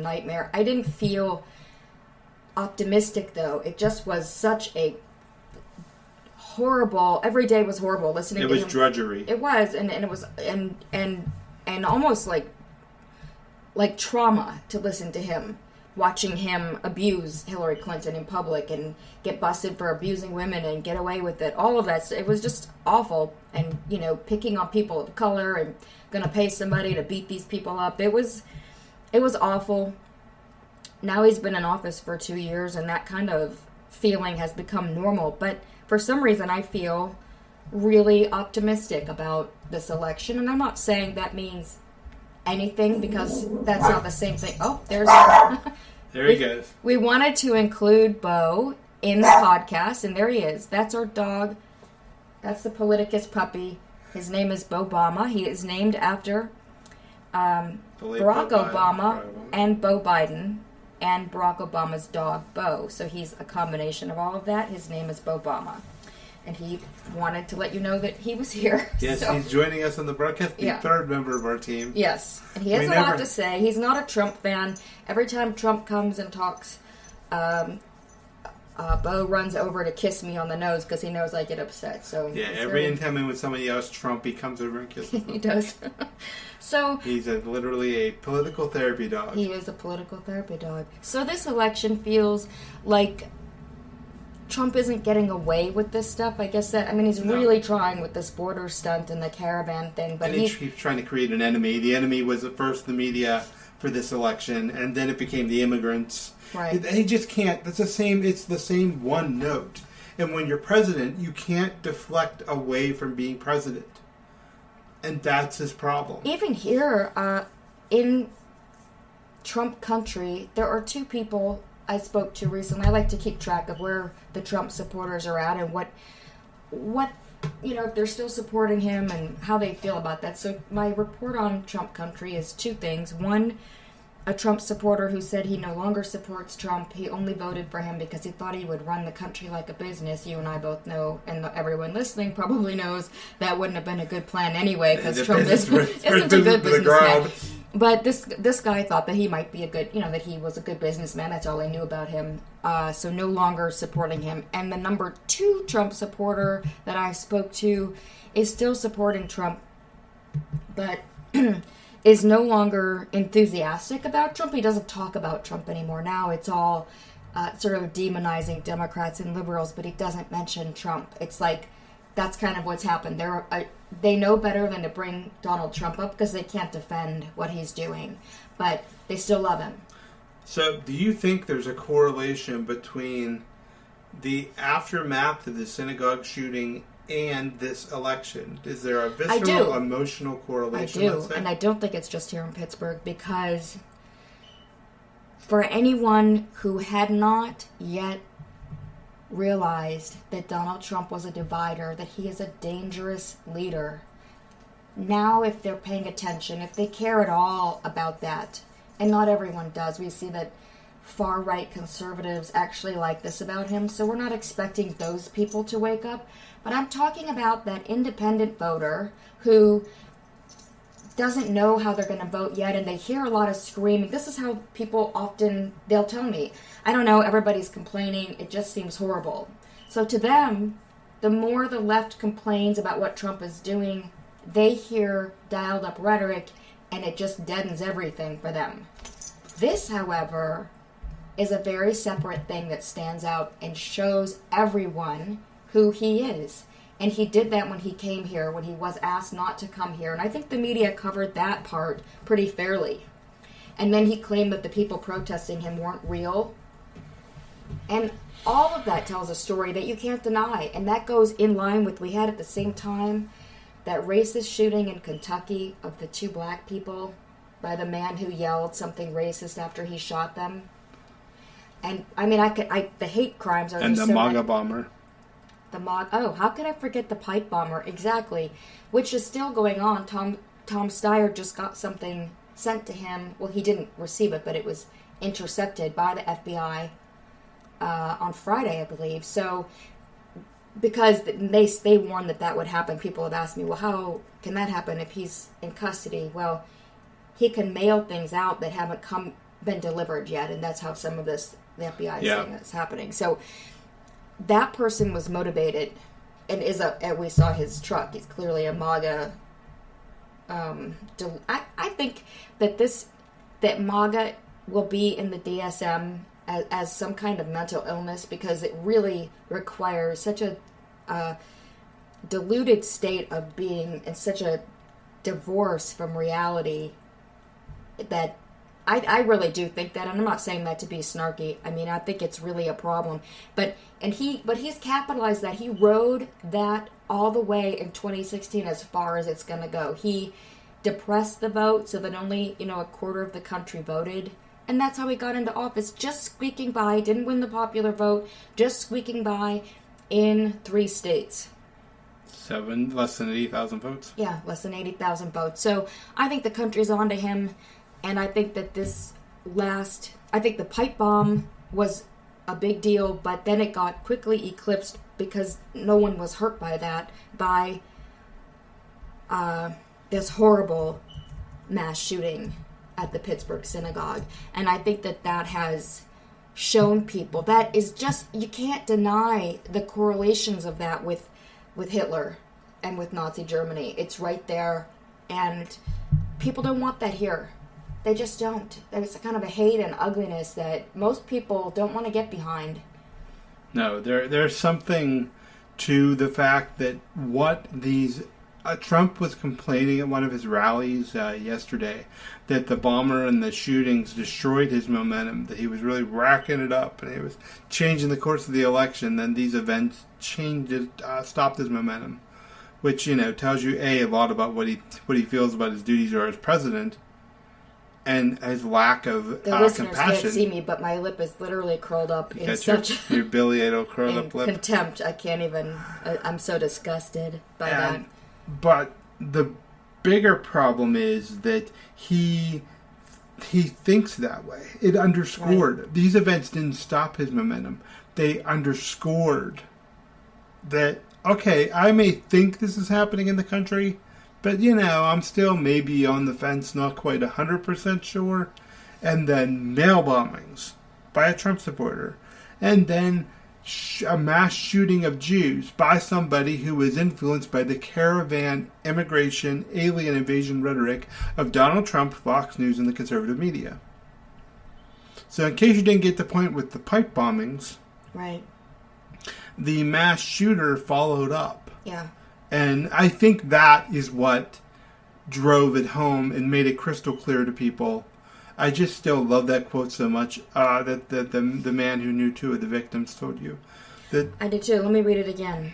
nightmare. I didn't feel optimistic, though. It just was such a horrible, every day was horrible listening to him. It was drudgery. It was, and it was, and almost like trauma to listen to him, watching him abuse Hillary Clinton in public and get busted for abusing women and get away with it. All of that, it was just awful. And, picking on people of color and gonna pay somebody to beat these people up. It was awful. Now he's been in office for 2 years, and that kind of feeling has become normal. But for some reason, I feel really optimistic about this election. And I'm not saying that means anything, because that's not the same thing. Oh, there's... There he goes. We wanted to include Bo in the podcast, and there he is. That's our dog. That's the Politicus puppy. His name is Bo Obama. He is named after Barack Obama and Bo Biden and Barack Obama's dog, Bo. So he's a combination of all of that. His name is Bo Obama. And he wanted to let you know that he was here. Yes, so. He's joining us on the broadcast, the third member of our team. Yes, and he has a lot to say. He's not a Trump fan. Every time Trump comes and talks, Bo runs over to kiss me on the nose because he knows I get upset. So yeah, every time when somebody yells Trump, he comes over and kisses me. He does. So he's literally a political therapy dog. He is a political therapy dog. So this election feels like Trump isn't getting away with this stuff. I guess he's really trying with this border stunt and the caravan thing. But he's trying to create an enemy. The enemy was at first the media for this election, and then it became the immigrants. Right. He just can't. It's the same one note. And when you're president, you can't deflect away from being president. And that's his problem. Even here, in Trump country, there are two people I spoke to recently. I like to keep track of where the Trump supporters are at and what if they're still supporting him and how they feel about that. So my report on Trump country is two things. One, a Trump supporter who said he no longer supports Trump. He only voted for him because he thought he would run the country like a business. You and I both know, and everyone listening probably knows, that wouldn't have been a good plan anyway, because Trump isn't a good businessman. But this guy thought that he might be that he was a good businessman. That's all I knew about him. So no longer supporting him. And the number two Trump supporter that I spoke to is still supporting Trump, but is no longer enthusiastic about Trump. He doesn't talk about Trump anymore. Now it's all sort of demonizing Democrats and liberals, but he doesn't mention Trump. It's like that's kind of what's happened. They know better than to bring Donald Trump up because they can't defend what he's doing, but they still love him. So do you think there's a correlation between the aftermath of the synagogue shooting and this election? Is there a visceral, emotional correlation? I do, and I don't think it's just here in Pittsburgh, because for anyone who had not yet realized that Donald Trump was a divider, that he is a dangerous leader, now if they're paying attention, if they care at all about that, and not everyone does, we see that far-right conservatives actually like this about him, so we're not expecting those people to wake up. But I'm talking about that independent voter who doesn't know how they're going to vote yet, and they hear a lot of screaming. This is how people often, they'll tell me, I don't know, everybody's complaining, it just seems horrible. So to them, the more the left complains about what Trump is doing, they hear dialed up rhetoric, and it just deadens everything for them. This, however, is a very separate thing that stands out and shows everyone who he is. And he did that when he came here, when he was asked not to come here. And I think the media covered that part pretty fairly. And then he claimed that the people protesting him weren't real. And all of that tells a story that you can't deny. And that goes in line with, we had at the same time that racist shooting in Kentucky of the two black people by the man who yelled something racist after he shot them. And the hate crimes are and the MAGA bomber. How could I forget the pipe bomber? Exactly, which is still going on. Tom Steyer just got something sent to him. Well, he didn't receive it, but it was intercepted by the FBI on Friday, I believe. So, because they warned that would happen, people have asked me, well, how can that happen if he's in custody? Well, he can mail things out that haven't come been delivered yet, and that's how some of this, the FBI is saying is happening. So that person was motivated, and we saw his truck. He's clearly a MAGA. I think that MAGA will be in the DSM as some kind of mental illness, because it really requires such a diluted state of being and such a divorce from reality that I really do think that, and I'm not saying that to be snarky. I mean, I think it's really a problem. But he's capitalized that. He rode that all the way in 2016 as far as it's going to go. He depressed the vote so that only, a quarter of the country voted. And that's how he got into office, just squeaking by, didn't win the popular vote, just squeaking by in 3 states. Less than 80,000 votes? Yeah, less than 80,000 votes. So I think the country's on to him. And I think that I think the pipe bomb was a big deal, but then it got quickly eclipsed because no one was hurt by that, by this horrible mass shooting at the Pittsburgh synagogue. And I think that has shown people, that is just, you can't deny the correlations of that with Hitler and with Nazi Germany. It's right there, and people don't want that here. They just don't. There's a kind of a hate and ugliness that most people don't want to get behind. No, there's something to the fact that what these... Trump was complaining at one of his rallies yesterday that the bomber and the shootings destroyed his momentum, that he was really racking it up and he was changing the course of the election. Then these events stopped his momentum, which, tells you, a lot about what he feels about his duties as president, and his lack of the listeners compassion. Can't see me, but my lip is literally curled up in such your biliatal curled up lip. Contempt. I can't even. I'm so disgusted by that. But the bigger problem is that he thinks that way. It underscored. Right. These events didn't stop his momentum. They underscored that, okay, I may think this is happening in the country, but, I'm still maybe on the fence, not quite 100% sure. And then mail bombings by a Trump supporter. And then a mass shooting of Jews by somebody who was influenced by the caravan, immigration, alien invasion rhetoric of Donald Trump, Fox News, and the conservative media. So in case you didn't get the point with the pipe bombings, right, the mass shooter followed up. Yeah. And I think that is what drove it home and made it crystal clear to people. I just still love that quote so much that the man who knew 2 of the victims told you. I did too. Let me read it again,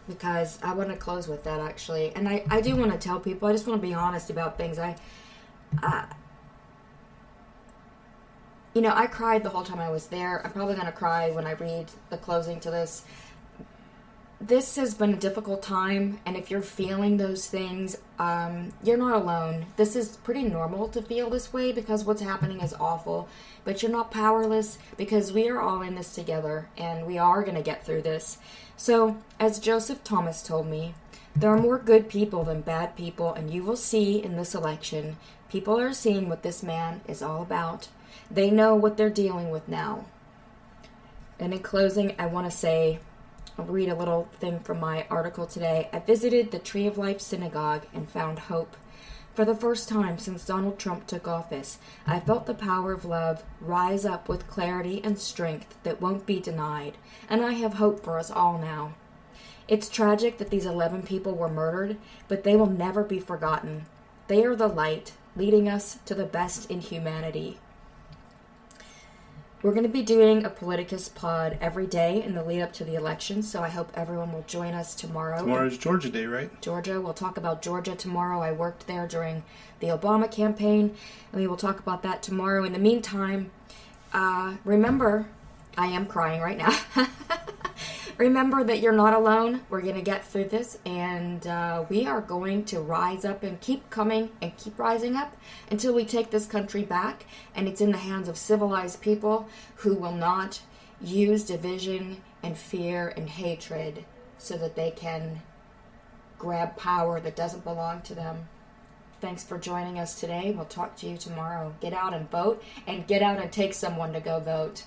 because I want to close with that, actually. And I do want to tell people, I just want to be honest about things. I cried the whole time I was there. I'm probably going to cry when I read the closing to this. This has been a difficult time, and if you're feeling those things, you're not alone. This is pretty normal to feel this way because what's happening is awful, but you're not powerless because we are all in this together, and we are going to get through this. So, as Joseph Thomas told me, there are more good people than bad people, and you will see in this election, people are seeing what this man is all about. They know what they're dealing with now. And in closing, I want to say, I'll read a little thing from my article today. I visited the Tree of Life Synagogue and found hope. For the first time since Donald Trump took office, I felt the power of love rise up with clarity and strength that won't be denied, and I have hope for us all now. It's tragic that these 11 people were murdered, but they will never be forgotten. They are the light, leading us to the best in humanity. We're going to be doing a Politicus pod every day in the lead up to the election, so I hope everyone will join us tomorrow. Tomorrow's Georgia Day, right? Georgia. We'll talk about Georgia tomorrow. I worked there during the Obama campaign, and we will talk about that tomorrow. In the meantime, remember, I am crying right now. Remember that you're not alone. We're going to get through this, and we are going to rise up and keep coming and keep rising up until we take this country back, and it's in the hands of civilized people who will not use division and fear and hatred so that they can grab power that doesn't belong to them. Thanks for joining us today. We'll talk to you tomorrow. Get out and vote, and get out and take someone to go vote.